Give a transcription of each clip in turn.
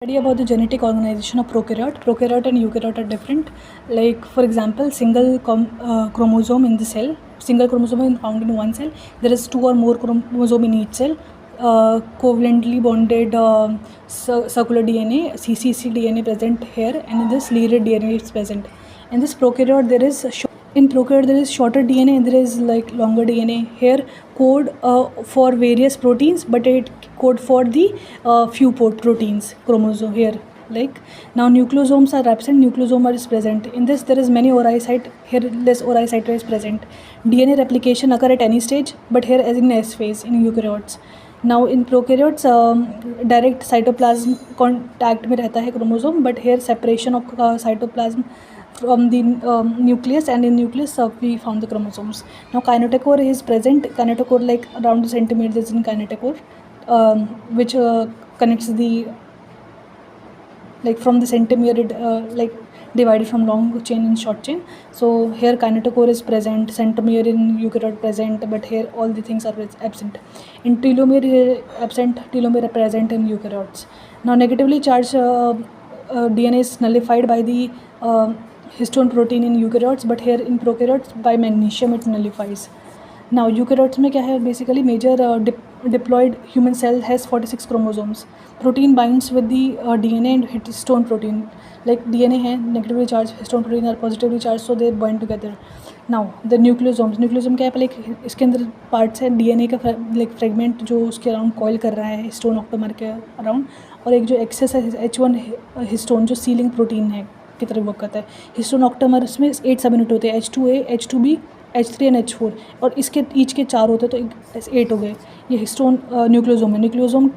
Study about the genetic organization of prokaryote. Prokaryote and eukaryote are different. Like for example, single chromosome in the cell. Single chromosome is found in one cell. There is 2 or more chromosome in each cell. Covalently bonded circular DNA, CCC DNA present here, and in this linear DNA is present. In this prokaryote, there is shorter DNA and there is like longer DNA. Here code for various proteins, but it code for the few proteins chromosome here. Like now nucleosomes are absent, nucleosome is present. In this there is many ori site, here less ori site is present. DNA replication occur at any stage, but here as in S phase in eukaryotes. Now in prokaryotes direct cytoplasm contact में रहता है chromosome, but here separation of cytoplasm from the nucleus, and in nucleus we found the chromosomes. Now kinetochore is present. Kinetochore like around the centimeter is in kinetochore, which connects the like from the centomere like divided from long chain and short chain. So here kinetochore is present, centomere in eukaryote present, but here all the things are absent. In telomere absent, telomere present in eukaryotes. Now negatively charged DNA is nullified by the histone protein in eukaryotes, but here in prokaryotes by magnesium it nullifies. Now eukaryotes में क्या है, basically major diploid human cell has 46 chromosomes. Protein binds with the DNA and histone protein. Like DNA है negatively charged, histone protein are positively charged, so they bind together. Now the nucleosomes. Nucleosome क्या है, पहले इसके अंदर parts है DNA का like fragment जो उसके around coil कर रहा है histone octamer के around, और एक जो excess है H1 histone जो sealing protein है की तरह वर्क करता है. हिस्टोन ऑक्टामर में 8 सब यूनिट होते हैं, H2A, H2B, H3 and H4, और इसके ईच के 4 होते हैं तो 8 हो गए. ये हिस्टोन न्यूक्लियोसोम है. न्यूक्लियोसोम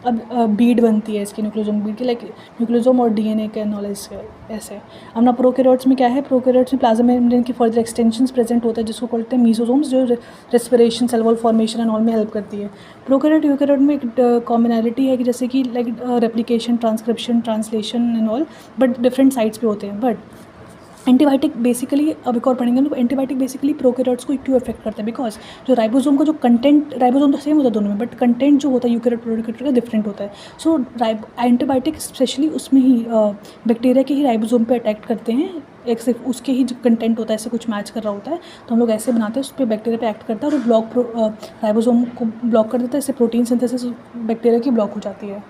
अब बीड बनती है इसकी, न्यूक्लियोसोम बीड की लाइक न्यूक्लियोसोम और DNA के नॉलेज ऐसे. अब ना प्रोकैरियोट्स में क्या है, प्रोकैरियोट्स में प्लाज्मा मेम्ब्रेन की फर्दर एक्सटेंशंस प्रेजेंट होता है जिसको बोलते हैं मीसोसोम्स, जो respiration, cell wall formation and all में हेल्प करती है. प्रोकैरियोट यूकैरियोट में एक कॉमनैलिटी है कि जैसे कि like replication, transcription, translation and all, but different sites पे होते हैं. बट एंटीबायोटिक बेसिकली अब एक और पढ़ेंगे तो एंटीबायोटिक बेसिकली प्रोकैरियोट्स को क्यों अफेक्ट करता है, बिकॉज जो राइबोसोम का जो कंटेंट, राइबोसोम तो सेम होता है दोनों में, बट कंटेंट जो होता है यूकैरियोट प्रोकैरियोट का डिफरेंट होता है. सो एंटीबायोटिक स्पेशली उसमें ही बैक्टीरिया के ही राइबोसोम पे अटैक करते हैं. एक सिर्फ उसके ही जो कंटेंट होता है ऐसे कुछ मैच कर रहा होता है, तो हम लोग ऐसे बनाते हैं, उस पर बैक्टीरिया पे एक्ट करता है और ब्लॉक राइबोसोम को ब्लॉक कर देता है. इससे प्रोटीन सिंथेसिस बैक्टीरिया की ब्लॉक हो जाती है.